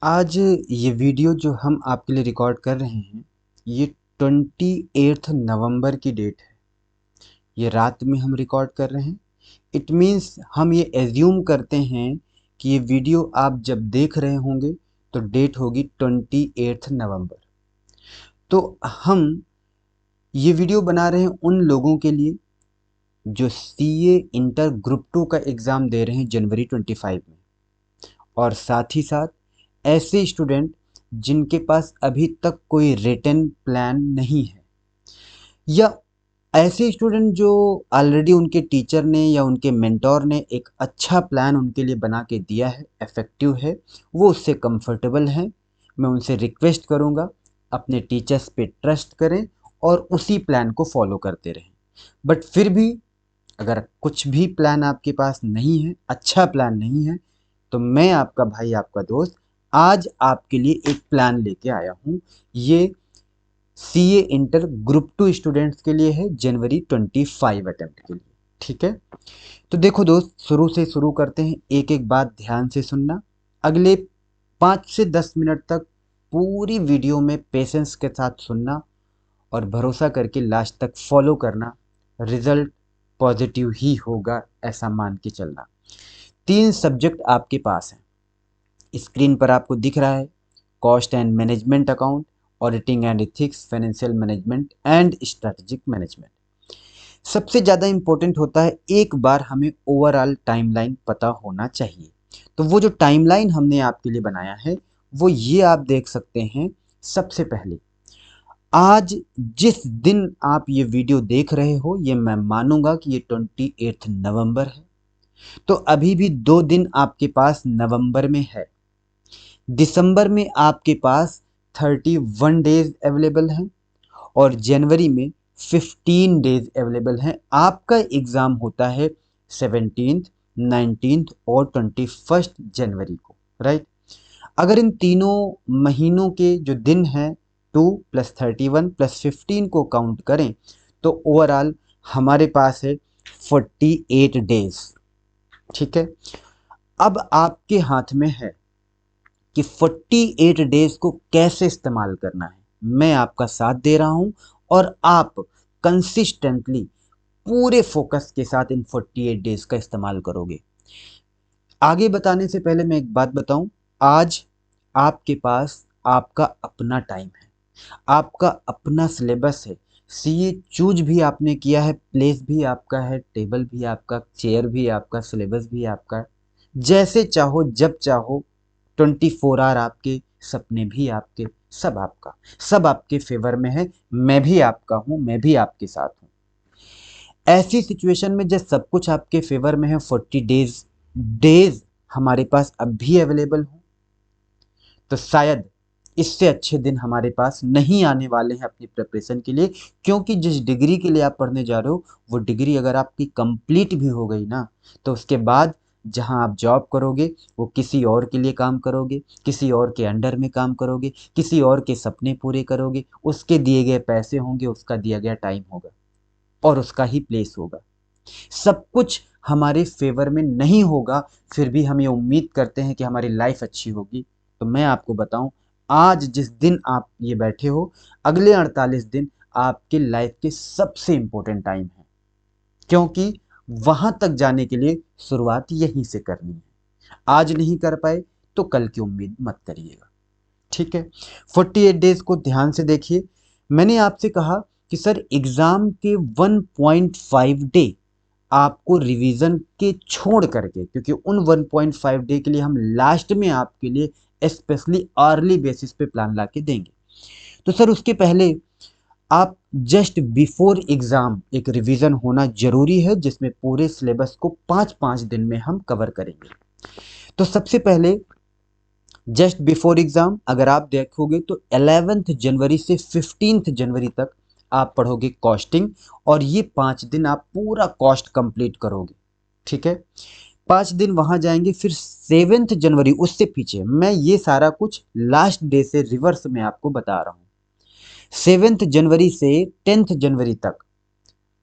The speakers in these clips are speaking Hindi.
आज ये वीडियो जो हम आपके लिए रिकॉर्ड कर रहे हैं ये 28 नवंबर की डेट है। ये रात में हम रिकॉर्ड कर रहे हैं। इट मीन्स हम ये एज्यूम करते हैं कि ये वीडियो आप जब देख रहे होंगे तो डेट होगी 28 नवंबर। तो हम ये वीडियो बना रहे हैं उन लोगों के लिए जो सीए इंटर ग्रुप 2 का एग्ज़ाम दे रहे हैं जनवरी 25 में, और साथ ही साथ ऐसे स्टूडेंट जिनके पास अभी तक कोई रिटन प्लान नहीं है, या ऐसे स्टूडेंट जो ऑलरेडी उनके टीचर ने या उनके मेंटोर ने एक अच्छा प्लान उनके लिए बना के दिया है, इफ़ेक्टिव है, वो उससे कंफर्टेबल हैं। मैं उनसे रिक्वेस्ट करूँगा अपने टीचर्स पे ट्रस्ट करें और उसी प्लान को फॉलो करते रहें। बट फिर भी अगर कुछ भी प्लान आपके पास नहीं है, अच्छा प्लान नहीं है, तो मैं आपका भाई, आपका दोस्त आज आपके लिए एक प्लान लेके आया हूँ। ये सीए इंटर ग्रुप 2 स्टूडेंट्स के लिए है, जनवरी 25 अटेम्प्ट के लिए। ठीक है, तो देखो दोस्त, शुरू से शुरू करते हैं। एक एक बात ध्यान से सुनना। अगले 5 से 10 मिनट तक पूरी वीडियो में पेशेंस के साथ सुनना और भरोसा करके लास्ट तक फॉलो करना। रिजल्ट पॉजिटिव ही होगा, ऐसा मान के चलना। 3 सब्जेक्ट आपके पास हैं, स्क्रीन पर आपको दिख रहा है। Cost and management account, auditing and ethics, financial management and strategic management. सबसे ज़्यादा इम्पोर्टेंट होता है, एक बार हमें ओवरऑल टाइमलाइन पता होना चाहिए। तो वो जो टाइमलाइन हमने आपके लिए बनाया है वो ये आप देख सकते हैं। सबसे पहले आज जिस दिन आप ये वीडियो देख रहे हो, ये मैं मानूंगा कि ये 28 नवंबर है। तो अभी भी 2 दिन आपके पास नवंबर में है। दिसंबर में आपके पास 31 डेज अवेलेबल हैं और जनवरी में 15 डेज अवेलेबल हैं। आपका एग्ज़ाम होता है 17th, 19th और 21 जनवरी को, राइट। अगर इन तीनों महीनों के जो दिन हैं 2 + 31 + 15 को काउंट करें तो ओवरऑल हमारे पास है 48 डेज। ठीक है, अब आपके हाथ में है कि 48 डेज को कैसे इस्तेमाल करना है। मैं आपका साथ दे रहा हूं और आप कंसिस्टेंटली पूरे फोकस के साथ इन 48 डेज का इस्तेमाल करोगे। आगे बताने से पहले मैं एक बात बताऊं, आज आपके पास आपका अपना टाइम है, आपका अपना सिलेबस है। सीए चूज भी आपने किया है, प्लेस भी आपका है, टेबल भी आपका, चेयर भी आपका, सिलेबस भी आपका। जैसे चाहो जब चाहो 24 आवर आपके, सपने भी आपके, सब आपका, सब आपके फेवर में है। मैं भी आपका हूँ, मैं भी आपके साथ हूँ। ऐसी सिचुएशन में जब सब कुछ आपके फेवर में है, 40 डेज हमारे पास अब भी अवेलेबल हो, तो शायद इससे अच्छे दिन हमारे पास नहीं आने वाले हैं अपनी प्रिपरेशन के लिए। क्योंकि जिस डिग्री के लिए आप पढ़ने जा रहे हो वो डिग्री अगर आपकी कंप्लीट भी हो गई ना, तो उसके बाद जहां आप जॉब करोगे वो किसी और के लिए काम करोगे, किसी और के अंडर में काम करोगे, किसी और के सपने पूरे करोगे। उसके दिए गए पैसे होंगे, उसका दिया गया टाइम होगा और उसका ही प्लेस होगा। सब कुछ हमारे फेवर में नहीं होगा, फिर भी हम ये उम्मीद करते हैं कि हमारी लाइफ अच्छी होगी। तो मैं आपको बताऊं, आज जिस दिन आप ये बैठे हो, अगले 48 दिन आपके लाइफ के सबसे इंपॉर्टेंट टाइम है। क्योंकि वहां तक जाने के लिए शुरुआत यहीं से करनी है। आज नहीं कर पाए तो कल की उम्मीद मत करिएगा। ठीक है, 48 डेज को ध्यान से देखिए। मैंने आपसे कहा कि सर एग्जाम के 1.5 डे आपको रिवीजन के छोड़ करके, क्योंकि उन 1.5 डे के लिए हम लास्ट में आपके लिए स्पेशली अर्ली बेसिस पे प्लान ला के देंगे। तो सर उसके पहले आप जस्ट बिफोर एग्जाम एक रिवीजन होना जरूरी है, जिसमें पूरे सिलेबस को 5-5 दिन में हम कवर करेंगे। तो सबसे पहले जस्ट बिफोर एग्जाम अगर आप देखोगे तो 11 जनवरी से 15 जनवरी तक आप पढ़ोगे कॉस्टिंग, और ये 5 दिन आप पूरा कॉस्ट कंप्लीट करोगे। ठीक है, 5 दिन वहां जाएंगे। फिर 7 जनवरी, उससे पीछे मैं ये सारा कुछ लास्ट डे से रिवर्स में आपको बता रहा हूँ। 7 जनवरी से 10 जनवरी तक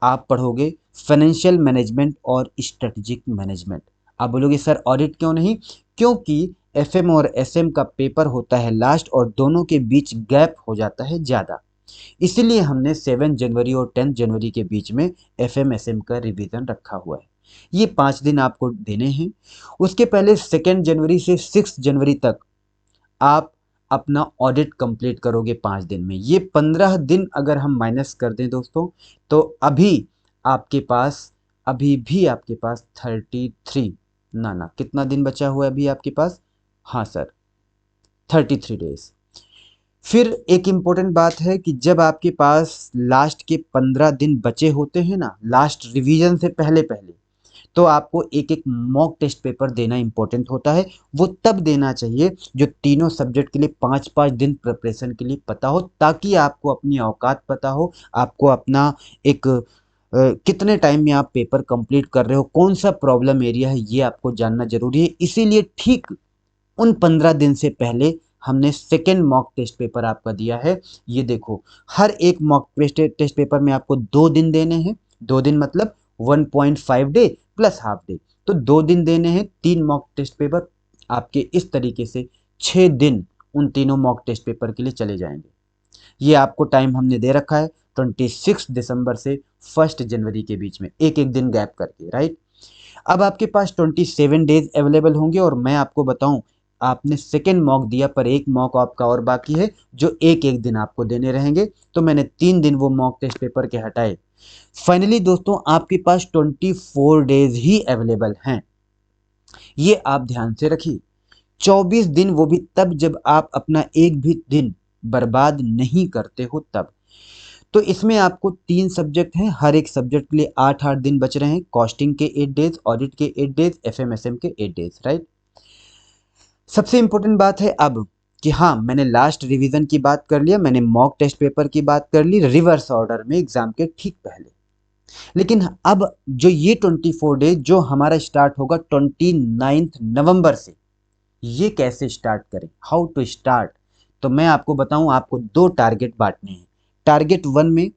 आप पढ़ोगे फाइनेंशियल मैनेजमेंट और स्ट्रेटेजिक मैनेजमेंट। आप बोलोगे सर ऑडिट क्यों नहीं? क्योंकि एफएम और एसएम का पेपर होता है लास्ट और दोनों के बीच गैप हो जाता है ज़्यादा, इसीलिए हमने 7 जनवरी और 10 जनवरी के बीच में एफएम एसएम का रिवीजन रखा हुआ है। ये 5 दिन आपको देने हैं। उसके पहले 2 जनवरी से 6 जनवरी तक आप अपना ऑडिट कंप्लीट करोगे 5 दिन में। ये 15 दिन अगर हम माइनस कर दें दोस्तों, तो अभी भी आपके पास 33 ना कितना दिन बचा हुआ है अभी आपके पास? हाँ सर, 33 डेज। फिर एक इम्पोर्टेंट बात है कि जब आपके पास लास्ट के 15 दिन बचे होते हैं ना, लास्ट रिवीजन से पहले पहले, तो आपको एक एक मॉक टेस्ट पेपर देना इंपॉर्टेंट होता है। वो तब देना चाहिए जो तीनों सब्जेक्ट के लिए 5-5 दिन प्रिपरेशन के लिए पता हो, ताकि आपको अपनी औकात पता हो, आपको अपना एक कितने टाइम में आप पेपर कंप्लीट कर रहे हो, कौन सा प्रॉब्लम एरिया है, ये आपको जानना जरूरी है। इसीलिए ठीक उन 15 दिन से पहले हमने सेकेंड मॉक टेस्ट पेपर आपका दिया है। ये देखो, हर एक मॉक टेस्ट पेपर में आपको 2 दिन देने हैं। 2 दिन मतलब 1.5 डे प्लस हाफ डे, तो 2 दिन देने हैं। 3 मॉक टेस्ट पेपर आपके इस तरीके से 6 दिन उन तीनों मॉक टेस्ट पेपर के लिए चले जाएंगे। ये आपको टाइम हमने दे रखा है 26 दिसंबर से 1 जनवरी के बीच में, एक एक दिन गैप करके, राइट। अब आपके पास 27 डेज अवेलेबल होंगे और मैं आपको बताऊं, आपने सेकेंड मॉक दिया पर एक मॉक आपका और बाकी है जो एक एक दिन आपको देने रहेंगे, तो मैंने 3 दिन वो मॉक टेस्ट पेपर के हटाए। फाइनली दोस्तों आपके पास 24 डेज ही अवेलेबल हैं, ये आप ध्यान से रखिए। 24 दिन, वो भी तब जब आप अपना एक भी दिन बर्बाद नहीं करते हो तब। तो इसमें आपको 3 सब्जेक्ट हैं, हर एक सब्जेक्ट के लिए 8-8 दिन बच रहे हैं। कॉस्टिंग के 8 डेज, ऑडिट के 8 डेज, एफएमएसएम के 8 डेज, राइट। सबसे इंपॉर्टेंट बात है अब कि हाँ, मैंने लास्ट रिवीजन की बात कर लिया, मैंने मॉक टेस्ट पेपर की बात कर ली रिवर्स ऑर्डर में एग्जाम के ठीक पहले। लेकिन अब जो ये 24 डेज जो हमारा स्टार्ट होगा 29 नवंबर से, ये कैसे स्टार्ट करें, हाउ टू स्टार्ट, तो मैं आपको बताऊं, आपको 2 टारगेट बांटने हैं। टारगेट 1 में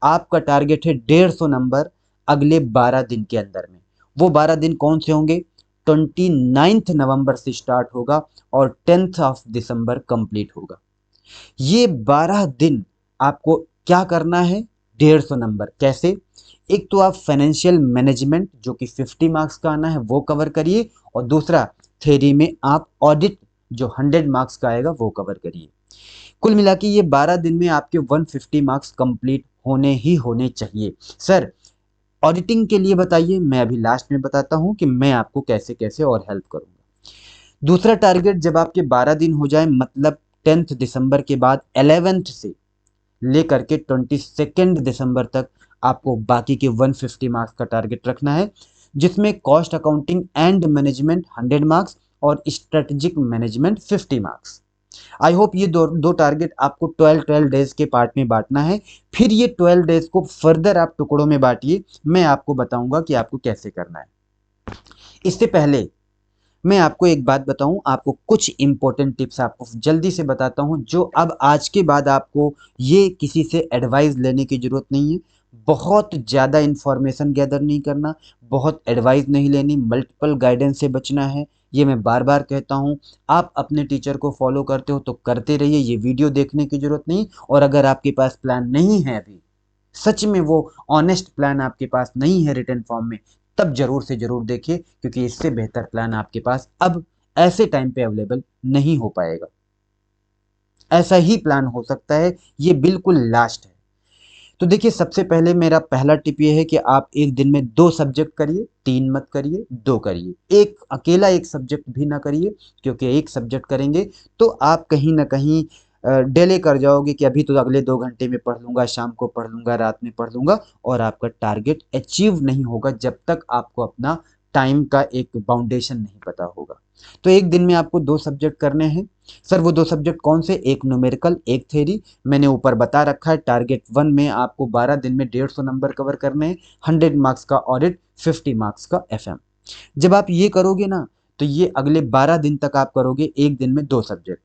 आपका टारगेट है 150 नंबर अगले 12 दिन के अंदर में। वो 12 दिन कौन से होंगे? 29 नवंबर से स्टार्ट होगा और 10th ऑफ दिसंबर कंप्लीट होगा। ये 12 दिन आपको क्या करना है? 150 नंबर। कैसे? एक तो आप फाइनेंशियल मैनेजमेंट जो कि 50 मार्क्स का आना है वो कवर करिए, और दूसरा थ्योरी में आप ऑडिट जो 100 मार्क्स का आएगा वो कवर करिए। कुल मिला के ये 12 दिन में आपके 150 मार्क्स कंप्लीट होने ही होने चाहिए। सर ऑडिटिंग के लिए बताइए, मैं अभी लास्ट में बताता हूं कि मैं आपको कैसे कैसे और हेल्प करूंगा। दूसरा टारगेट, जब आपके 12 दिन हो जाए, मतलब 10th दिसंबर के बाद 11th से लेकर के 22 दिसंबर तक आपको बाकी के 150 मार्क्स का टारगेट रखना है, जिसमें cost accounting and management 100 marks और strategic management 50 marks. I hope ये दो टारगेट आपको 12 डेज के पार्ट में बांटना है। फिर ये 12 डेज को फर्दर आप टुकड़ों में बांटिए, मैं आपको बताऊंगा कि आपको कैसे करना है। इससे पहले मैं आपको एक बात बताऊं, आपको कुछ इंपॉर्टेंट टिप्स आपको जल्दी से बताता हूं, जो अब आज के बाद आपको ये किसी से एडवाइस लेने की जरूरत नहीं है। बहुत ज़्यादा इंफॉर्मेशन गैदर नहीं करना, बहुत एडवाइस नहीं लेनी, मल्टीपल गाइडेंस से बचना है। ये मैं बार बार कहता हूं, आप अपने टीचर को फॉलो करते हो तो करते रहिए, ये वीडियो देखने की जरूरत नहीं। और अगर आपके पास प्लान नहीं है अभी, सच में वो ऑनेस्ट प्लान आपके पास नहीं है रिटर्न फॉर्म में, तब जरूर से जरूर देखिए, क्योंकि इससे बेहतर प्लान आपके पास अब ऐसे टाइम पे अवेलेबल नहीं हो पाएगा। ऐसा ही प्लान हो सकता है, ये बिल्कुल लास्ट है। तो देखिए, सबसे पहले मेरा पहला टिप ये है कि आप एक दिन में 2 सब्जेक्ट करिए, 3 मत करिए, 2 करिए। एक अकेला एक सब्जेक्ट भी ना करिए, क्योंकि एक सब्जेक्ट करेंगे तो आप कहीं ना कहीं डिले कर जाओगे कि अभी तो अगले 2 घंटे में पढ़ लूंगा, शाम को पढ़ लूंगा, रात में पढ़ लूंगा, और आपका टारगेट अचीव नहीं होगा जब तक आपको अपना टाइम का एक बाउंडेशन नहीं पता होगा। तो एक दिन में आपको 2 सब्जेक्ट करने हैं। सर वो 2 सब्जेक्ट कौन से? एक न्यूमेरिकल, एक थ्योरी। मैंने ऊपर बता रखा है, टारगेट 1 में आपको 12 दिन में 150 नंबर कवर करने हैं, 100 मार्क्स का ऑडिट, 50 मार्क्स का एफएम। जब आप ये करोगे ना, तो ये अगले 12 दिन तक आप करोगे एक दिन में 2 सब्जेक्ट।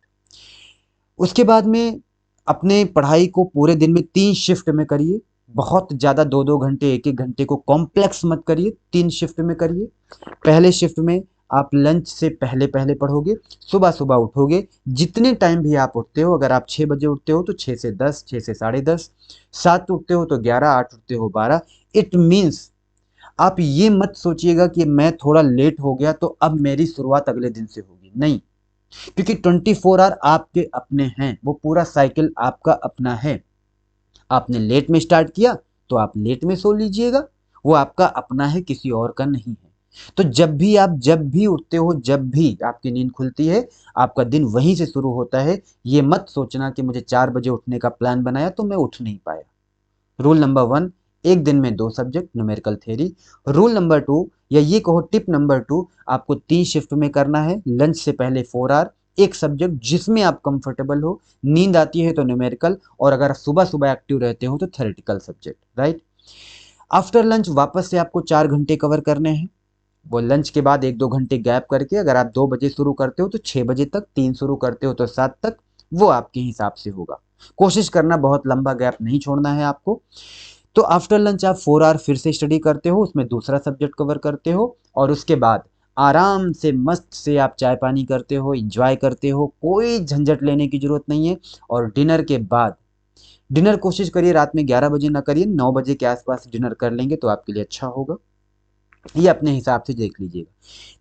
उसके बाद में अपने पढ़ाई को पूरे दिन में 3 शिफ्ट में करिए। बहुत ज़्यादा 2-2 घंटे, 1-1 घंटे को कॉम्प्लेक्स मत करिए, 3 शिफ्ट में करिए। पहले शिफ्ट में आप लंच से पहले पहले पढ़ोगे, सुबह सुबह उठोगे, जितने टाइम भी आप उठते हो, अगर आप 6 बजे उठते हो तो 6 से 10, 6 से 10:30, 7 उठते हो तो 11, 8 उठते हो 12। इट मीन्स आप ये मत सोचिएगा कि मैं थोड़ा लेट हो गया तो अब मेरी शुरुआत अगले दिन से होगी, नहीं। क्योंकि 24 आवर आपके अपने हैं, वो पूरा साइकिल आपका अपना है। आपने लेट में स्टार्ट किया तो आप लेट में सो लीजिएगा, वो आपका अपना है, किसी और का नहीं है। तो जब भी उठते हो, जब भी आपकी नींद खुलती है, आपका दिन वहीं से शुरू होता है। ये मत सोचना कि मुझे 4 बजे उठने का प्लान बनाया तो मैं उठ नहीं पाया। रूल नंबर 1, एक दिन में 2 subject numerical theory. Rule number 2, या ये कहो टिप नंबर 2, आपको 3 शिफ्ट में करना है। लंच से पहले 4 आवर, एक सब्जेक्ट जिसमें आप कंफर्टेबल हो। नींद आती है तो न्यूमेरिकल, और अगर सुबह सुबह एक्टिव रहते हो तो theoretical subject, right. After lunch वापस से आपको 4 घंटे कवर करने हैं। वो लंच के बाद 1-2 घंटे गैप करके, अगर आप 2 बजे शुरू करते हो तो 6 बजे तक, 3 शुरू करते हो तो 7 तक, वो आपके हिसाब से होगा। कोशिश करना बहुत लंबा गैप नहीं छोड़ना है आपको। तो आफ्टर लंच आप 4 आवर फिर से स्टडी करते हो, उसमें दूसरा सब्जेक्ट कवर करते हो, और उसके बाद आराम से मस्त से आप चाय पानी करते हो, इंजॉय करते हो, कोई झंझट लेने की जरूरत नहीं है। और डिनर के बाद, डिनर कोशिश करिए रात में 11 बजे ना करिए, 9 बजे के आसपास डिनर कर लेंगे तो आपके लिए अच्छा होगा। ये अपने हिसाब से देख लीजिएगा।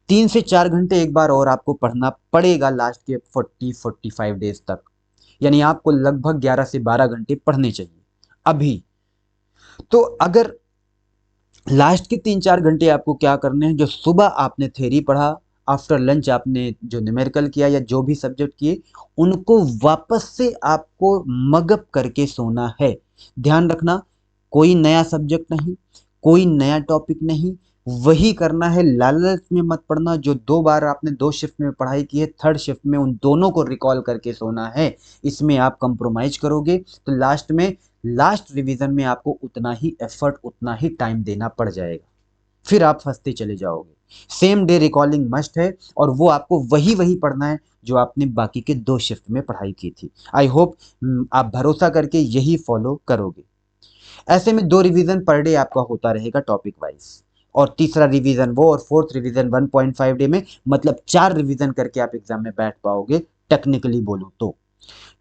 3 से 4 घंटे एक बार और आपको पढ़ना पड़ेगा लास्ट के 40-45 डेज तक, यानी आपको लगभग 11 से 12 घंटे पढ़ने चाहिए अभी। तो अगर लास्ट के 3-4 घंटे आपको क्या करने हैं, जो सुबह आपने थ्योरी पढ़ा, आफ्टर लंच आपने जो न्यूमेरिकल किया या जो भी सब्जेक्ट किए, उनको वापस से आपको मगअप करके सोना है। ध्यान रखना, कोई नया सब्जेक्ट नहीं, कोई नया टॉपिक नहीं, वही करना है। लालच में मत पढ़ना। जो 2 बार आपने 2 शिफ्ट में पढ़ाई की है, थर्ड शिफ्ट में उन दोनों को रिकॉल करके सोना है। इसमें आप कंप्रोमाइज करोगे तो लास्ट रिवीजन में आपको उतना ही एफर्ट, उतना ही टाइम देना पड़ जाएगा, फिर आप फंसते चले जाओगे। सेम डे रिकॉलिंग मस्ट है, और वो आपको वही वही पढ़ना है जो आपने बाकी के 2 शिफ्ट में पढ़ाई की थी। आई होप आप भरोसा करके यही फॉलो करोगे। ऐसे में 2 रिवीजन पर डे आपका होता रहेगा टॉपिक वाइज, और तीसरा रिवीजन वो, और फोर्थ रिवीजन 1.5 डे में, मतलब 4 रिवीजन करके आप एग्जाम में बैठ पाओगे, टेक्निकली बोलो तो।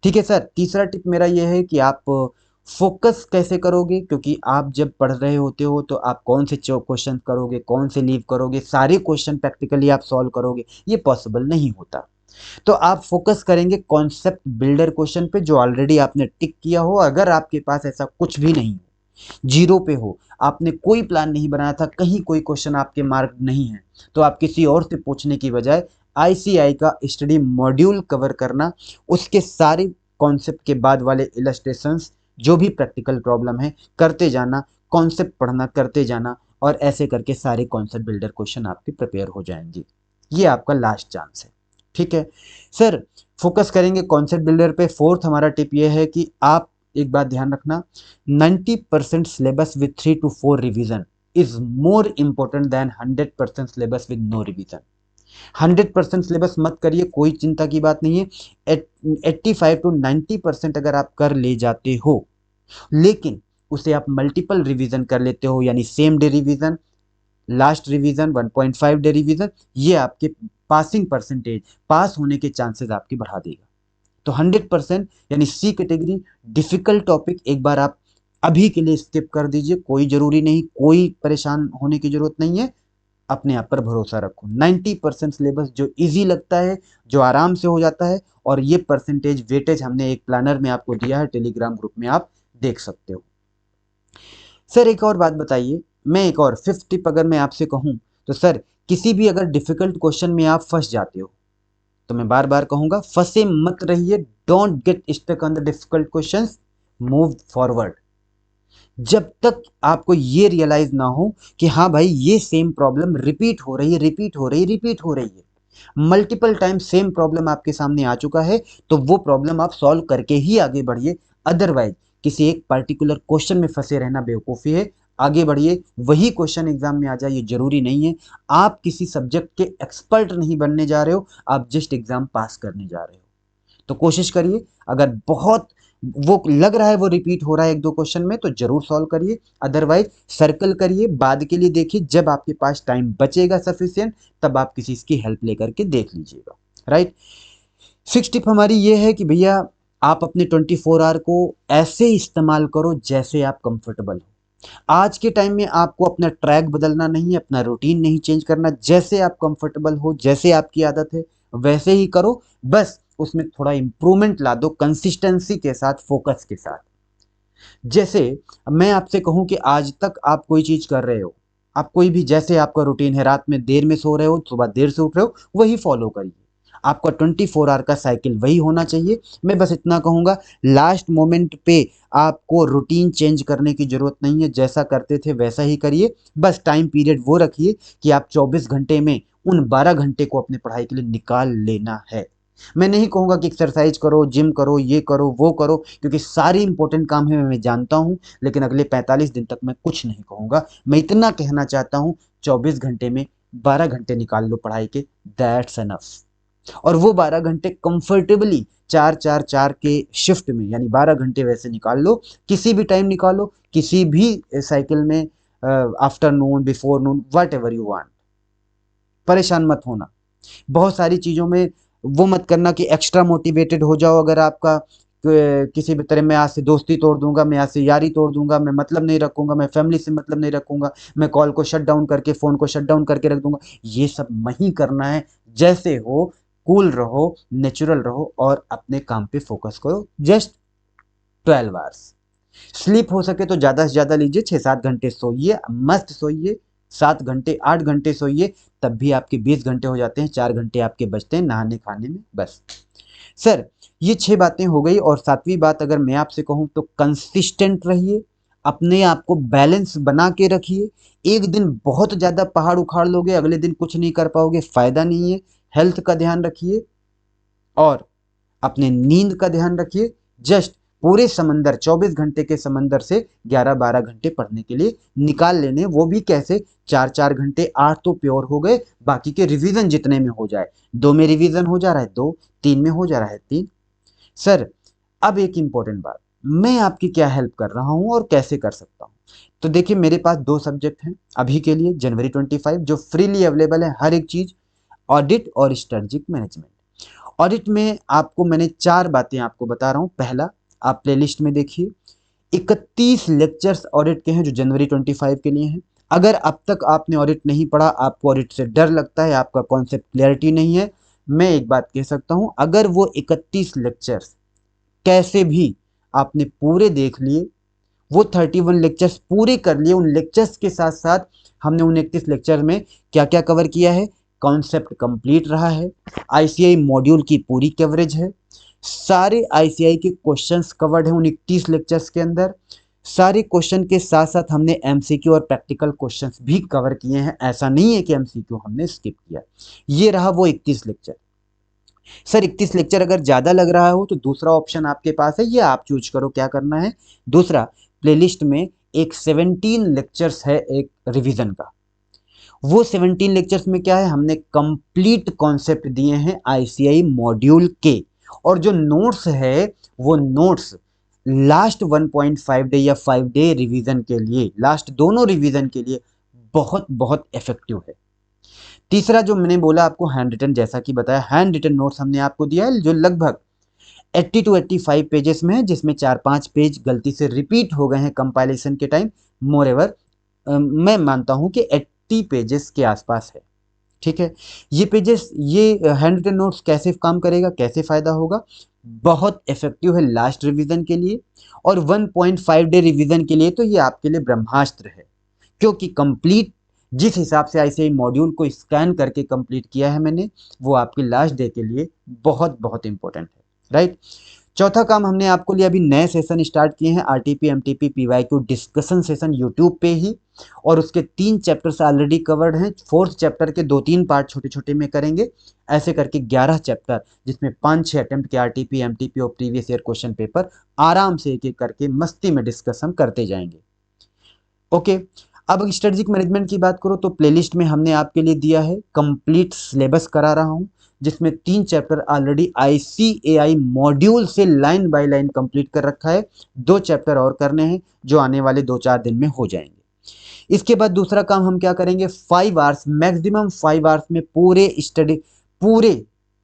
ठीक है सर। तीसरा टिप मेरा यह है कि आप फोकस कैसे करोगे, क्योंकि आप जब पढ़ रहे होते हो तो आप कौन से क्वेश्चन करोगे, कौन से लीव करोगे, सारे क्वेश्चन प्रैक्टिकली आप सॉल्व करोगे, ये पॉसिबल नहीं होता। तो आप फोकस करेंगे कॉन्सेप्ट बिल्डर क्वेश्चन पे, जो ऑलरेडी आपने टिक किया हो। अगर आपके पास ऐसा कुछ भी नहीं हो, जीरो पे हो, आपने कोई प्लान नहीं बनाया था, कहीं कोई क्वेश्चन आपके मार्क नहीं है, तो आप किसी और से पूछने की बजाय आईसीआई का स्टडी मॉड्यूल कवर करना, उसके सारे कॉन्सेप्ट के बाद वाले इलस्ट्रेशंस, जो भी प्रैक्टिकल प्रॉब्लम है करते जाना, कॉन्सेप्ट पढ़ना करते जाना, और ऐसे करके सारे कॉन्सेप्ट बिल्डर क्वेश्चन आपके प्रिपेयर हो जाएंगे। ये आपका लास्ट चांस है। ठीक है सर। फोकस करेंगे कॉन्सेप्ट बिल्डर पे। फोर्थ हमारा टिप ये है कि आप एक बात ध्यान रखना, 90% syllabus with 3 to 4 revision is more important than 100% syllabus with no revision. 100% syllabus मत करिए, कोई चिंता की बात नहीं है। 85 to 90% अगर आप कर ले जाते हो, लेकिन उसे आप मल्टीपल रिवीजन कर लेते हो, यानी same day revision, last revision, 1.5 day revision, ये आपके पासिंग परसेंटेज, पास होने के चांसेस आपके बढ़ा देगा। तो 100% यानी सी कैटेगरी डिफिकल्ट टॉपिक एक बार आप अभी के लिए स्किप कर दीजिए, कोई जरूरी नहीं, कोई परेशान होने की जरूरत नहीं है। अपने आप पर भरोसा रखो। 90% सिलेबस जो इजी लगता है, जो आराम से हो जाता है, और ये परसेंटेज वेटेज हमने एक प्लानर में आपको दिया है, टेलीग्राम ग्रुप में आप देख सकते हो। सर एक और बात बताइए, मैं एक और 5th टिप अगर मैं आपसे कहूं, तो सर किसी भी अगर डिफिकल्ट क्वेश्चन में आप फंस जाते हो, तो मैं बार बार कहूंगा, फंसे मत रहिए। Don't get stuck on the difficult questions, move forward. जब तक आपको ये रियलाइज ना हो कि हाँ भाई ये सेम प्रॉब्लम रिपीट हो रही है, रिपीट हो रही है, रिपीट हो रही है, मल्टीपल टाइम सेम प्रॉब्लम आपके सामने आ चुका है, तो वो प्रॉब्लम आप सॉल्व करके ही आगे बढ़िए। अदरवाइज किसी एक पर्टिकुलर क्वेश्चन में फंसे रहना बेवकूफ़ी है। आगे बढ़िए, वही क्वेश्चन एग्जाम में आ जाए ये जरूरी नहीं है। आप किसी सब्जेक्ट के एक्सपर्ट नहीं बनने जा रहे हो, आप जस्ट एग्जाम पास करने जा रहे हो। तो कोशिश करिए, अगर बहुत वो लग रहा है वो रिपीट हो रहा है एक दो क्वेश्चन में तो जरूर सॉल्व करिए, अदरवाइज सर्कल करिए, बाद के लिए देखिए, जब आपके पास टाइम बचेगा सफिशियंट तब आप किसी की हेल्प लेकर के देख लीजिएगा। राइट। सिक्स टिप हमारी ये है कि भैया आप अपने 24 आवर को ऐसे इस्तेमाल करो जैसे आप कंफर्टेबल हो। आज के टाइम में आपको अपना ट्रैक बदलना नहीं है, अपना रूटीन नहीं चेंज करना, जैसे आप कंफर्टेबल हो, जैसे आपकी आदत है वैसे ही करो, बस उसमें थोड़ा इंप्रूवमेंट ला दो कंसिस्टेंसी के साथ, फोकस के साथ। जैसे मैं आपसे कहूं कि आज तक आप कोई चीज कर रहे हो, आप कोई भी, जैसे आपका रूटीन है, रात में देर में सो रहे हो, सुबह देर से उठ रहे हो, वही फॉलो करिए। आपका 24 आवर का साइकिल वही होना चाहिए। मैं बस इतना कहूंगा, लास्ट मोमेंट पे आपको रूटीन चेंज करने की जरूरत नहीं है, जैसा करते थे वैसा ही करिए। बस टाइम पीरियड वो रखिए कि आप 24 घंटे में उन 12 घंटे को अपने पढ़ाई के लिए निकाल लेना है। मैं नहीं कहूंगा कि एक्सरसाइज करो, जिम करो, ये करो, वो करो, क्योंकि सारे इंपॉर्टेंट काम है, मैं जानता हूं, लेकिन अगले 45 दिन तक मैं कुछ नहीं कहूंगा। मैं इतना कहना चाहता हूं, 24 घंटे में 12 घंटे निकाल लो पढ़ाई के, दैट्स एनफ। और वो 12 घंटे कंफर्टेबली चार चार चार के शिफ्ट में, यानी 12 घंटे वैसे निकाल लो, किसी भी टाइम निकालो, किसी भी साइकिल में, afternoon, before Noon, what ever you want. परेशान मत होना बहुत सारी चीज़ों में, वो मत करना कि एक्स्ट्रा मोटिवेटेड हो जाओ। अगर आपका किसी भी तरह, मैं आज से दोस्ती तोड़ दूंगा, मैं आज से यारी तोड़ दूंगा, मैं मतलब नहीं रखूंगा, मैं फैमिली से मतलब नहीं रखूंगा, मैं कॉल को शट डाउन करके, फोन को शट डाउन करके रख दूंगा, ये सब नहीं करना है। जैसे हो, कूल रहो, नेचुरल रहो और अपने काम पे फोकस करो। जस्ट 12 आवर्स स्लीप हो सके तो ज्यादा से ज्यादा लीजिए, 6-7 घंटे सोइए, मस्त सोइए, 7 घंटे 8 घंटे सोइए, तब भी आपके 20 घंटे हो जाते हैं, 4 घंटे आपके बचते हैं नहाने खाने में बस। सर, ये 6 बातें हो गई, और सातवीं बात अगर मैं आपसे कहूं तो कंसिस्टेंट रहिए, अपने आप को बैलेंस बना के रखिए। एक दिन बहुत ज्यादा पहाड़ उखाड़ लोगे, अगले दिन कुछ नहीं कर पाओगे, फायदा नहीं है। हेल्थ का ध्यान रखिए और अपने नींद का ध्यान रखिए। जस्ट पूरे समंदर, 24 घंटे के समंदर से 11-12 घंटे पढ़ने के लिए निकाल लेने, वो भी कैसे, 4-4 घंटे, 8 तो प्योर हो गए, बाकी के रिवीजन जितने में हो जाए, 2 में रिवीजन हो जा रहा है 2, 3 में हो जा रहा है 3। सर, अब एक इंपॉर्टेंट बात, मैं आपकी क्या हेल्प कर रहा हूं और कैसे कर सकता हूं। तो देखिए, मेरे पास 2 सब्जेक्ट हैं अभी के लिए, जनवरी 25, जो फ्रीली अवेलेबल है, हर एक चीज, ऑडिट और स्ट्रेटेजिक मैनेजमेंट। ऑडिट में आपको मैंने 4 बातें आपको बता रहा हूं। पहला, आप प्लेलिस्ट में देखिए, 31 लेक्चर्स ऑडिट के हैं जो जनवरी 25 के लिए हैं। अगर अब तक आपने ऑडिट नहीं पढ़ा, आपको ऑडिट से डर लगता है, आपका कॉन्सेप्ट क्लैरिटी नहीं है, मैं एक बात कह सकता हूं, अगर वो 31 लेक्चर्स कैसे भी आपने पूरे देख लिए, वो 31 लेक्चर्स पूरे कर लिए, उन लेक्चर्स के साथ साथ हमने उन 31 लेक्चर में क्या क्या कवर किया है, कॉन्सेप्ट कंप्लीट रहा है, आईसीआई मॉड्यूल की पूरी कवरेज है, सारे आईसीआई के क्वेश्चंस कवर्ड हैं उन 31 लेक्चर्स के अंदर, सारे क्वेश्चन के साथ साथ हमने एमसीक्यू और प्रैक्टिकल क्वेश्चंस भी कवर किए हैं, ऐसा नहीं है कि एमसीक्यू हमने स्किप किया। ये रहा वो 31 लेक्चर। सर, 31 लेक्चर अगर ज़्यादा लग रहा हो तो दूसरा ऑप्शन आपके पास है, ये आप चूज करो क्या करना है। दूसरा, प्लेलिस्ट में एक 17 लेक्चर्स है एक रिवीजन का। वो 17 लेक्चर्स में क्या है, हमने कंप्लीट कॉन्सेप्ट दिए हैं आईसीआई मॉड्यूल के, और जो नोट्स है वो नोट्स लास्ट 1.5 डे या 5 डे रिवीजन के लिए, लास्ट दोनों रिवीजन के लिए बहुत बहुत इफेक्टिव है। तीसरा जो मैंने बोला आपको, हैंड रिटन, जैसा कि बताया, हैंड रिटन नोट्स हमने आपको दिया है जो लगभग 80 to 85 पेजेस में है, जिसमें 4-5 पेज गलती से रिपीट हो गए हैं कंपाइलेशन के टाइम। मोर एवर मैं मानता हूं कि 80 पेजेस के आसपास है। ठीक है, ये पेजेस, ये हैंड रिटन नोट्स कैसे काम करेगा, कैसे फायदा होगा, बहुत इफेक्टिव है लास्ट रिवीजन के लिए, और 1.5 डे रिवीजन के लिए तो ये आपके लिए ब्रह्मास्त्र है, क्योंकि कंप्लीट जिस हिसाब से आईसीआई मॉड्यूल को स्कैन करके कंप्लीट किया है मैंने, वो आपके लास्ट डे के लिए बहुत बहुत इंपॉर्टेंट है। राइट। चौथा काम हमने आपको लिए, अभी नए सेशन स्टार्ट किए हैं, RTP MTP PYQ discussion session YouTube पे ही, और उसके 3 चैप्टर्स ऑलरेडी कवर्ड हैं। 4th चैप्टर के 2-3 पार्ट छोटे छोटे में करेंगे, ऐसे करके 11 चैप्टर, जिसमें 5-6 अटेम्प्ट के आरटीपी एमटीपी और प्रीवियस ईयर क्वेश्चन पेपर आराम से एक एक करके मस्ती में डिस्कशन करते जाएंगे। ओके। अब स्ट्रेटेजिक मैनेजमेंट की बात करो तो प्लेलिस्ट में हमने आपके लिए दिया है, कंप्लीट सिलेबस करा रहा हूं, जिसमें 3 चैप्टर ऑलरेडी ICAI मॉड्यूल से लाइन बाय लाइन कंप्लीट कर रखा है। 2 चैप्टर और करने हैं जो आने वाले 2-4 दिन में हो जाएंगे। इसके बाद दूसरा काम हम क्या करेंगे, 5 आवर्स, मैक्सिमम 5 आवर्स में पूरे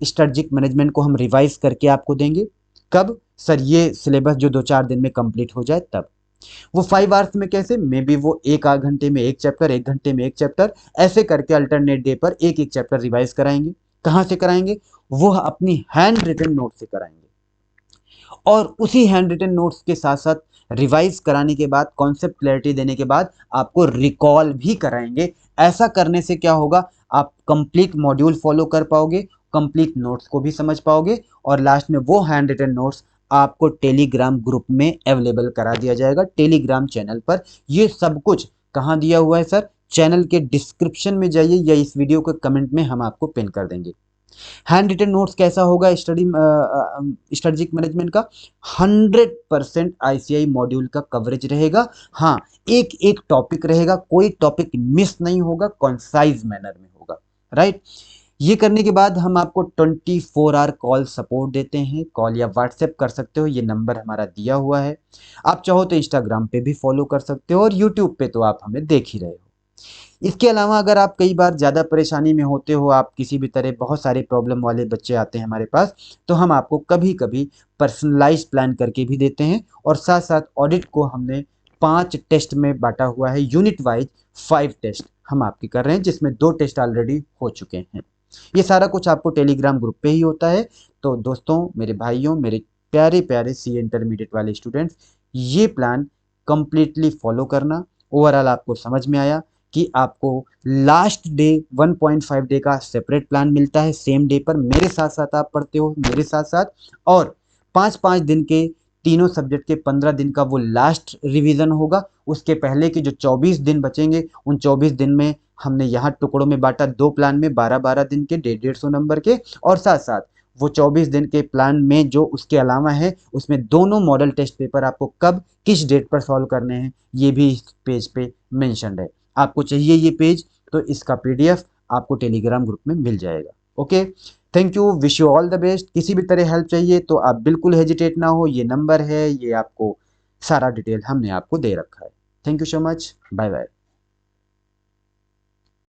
स्ट्रेटेजिक मैनेजमेंट को हम रिवाइज करके आपको देंगे। कब सर? ये सिलेबस जो 2-4 दिन में कंप्लीट हो जाए तब। वो 5 आवर्स में कैसे? मे बी वो 1 घंटे में एक चैप्टर, 1 घंटे में एक चैप्टर, ऐसे करके अल्टरनेट डे पर एक एक चैप्टर रिवाइज कराएंगे। कहाँ से कराएंगे? वो अपनी हैंड रिटन नोट से कराएंगे। और उसी हैंड रिटन नोट्स के साथ साथ रिवाइज कराने के बाद, कॉन्सेप्ट क्लैरिटी देने के बाद आपको रिकॉल भी कराएंगे। ऐसा करने से क्या होगा, आप कंप्लीट मॉड्यूल फॉलो कर पाओगे, कंप्लीट नोट्स को भी समझ पाओगे, और लास्ट में वो हैंड रिटन नोट्स आपको टेलीग्राम ग्रुप में अवेलेबल करा दिया जाएगा, टेलीग्राम चैनल पर। ये सब कुछ कहाँ दिया हुआ है सर? चैनल के डिस्क्रिप्शन में जाइए या इस वीडियो के कमेंट में हम आपको पिन कर देंगे। हैंड रिटन नोट्स कैसा होगा स्ट्रेटेजिक मैनेजमेंट का? 100% ICAI मॉड्यूल का कवरेज रहेगा। हाँ, एक एक टॉपिक रहेगा, कोई टॉपिक मिस नहीं होगा, कॉन्साइज मैनर में होगा, राइट। ये करने के बाद हम आपको 24 आवर कॉल सपोर्ट देते हैं। कॉल या व्हाट्सएप कर सकते हो, ये नंबर हमारा दिया हुआ है। आप चाहो तो इंस्टाग्राम पे भी फॉलो कर सकते हो, और यूट्यूब पे तो आप हमें देख ही रहे हो। इसके अलावा अगर आप कई बार ज़्यादा परेशानी में होते हो, आप किसी भी तरह, बहुत सारे प्रॉब्लम वाले बच्चे आते हैं हमारे पास, तो हम आपको कभी कभी पर्सनलाइज प्लान करके भी देते हैं। और साथ साथ ऑडिट को हमने 5 टेस्ट में बांटा हुआ है, यूनिट वाइज 5 टेस्ट हम आपके कर रहे हैं, जिसमें 2 टेस्ट ऑलरेडी हो चुके हैं। ये सारा कुछ आपको टेलीग्राम ग्रुप पे ही होता है। तो दोस्तों, मेरे भाइयों, मेरे प्यारे प्यारे CA इंटरमीडिएट वाले स्टूडेंट्स, ये प्लान कंप्लीटली फॉलो करना। ओवरऑल आपको समझ में आया कि आपको लास्ट डे 1.5 डे का सेपरेट प्लान मिलता है, सेम डे पर मेरे साथ साथ आप पढ़ते हो, मेरे साथ साथ, और 5-5 दिन के तीनों सब्जेक्ट के 15 दिन का वो लास्ट रिवीजन होगा। उसके पहले के जो 24 दिन बचेंगे, उन 24 दिन में हमने यहाँ टुकड़ों में बांटा, 2 प्लान में 12-12 दिन के 150-150 नंबर के, और साथ साथ वो 24 दिन के प्लान में जो उसके अलावा है, उसमें दोनों मॉडल टेस्ट पेपर आपको कब किस डेट पर सॉल्व करने हैं, ये भी इस पेज पे मेंशन्ड है। आपको चाहिए ये पेज, तो इसका PDF आपको टेलीग्राम ग्रुप में मिल जाएगा। Okay, thank you, wish you all the best. किसी भी तरह हेल्प चाहिए तो आप बिल्कुल हेजिटेट ना हो, ये नंबर है, ये आपको सारा डिटेल हमने आपको दे रखा है। Thank you so much, bye bye.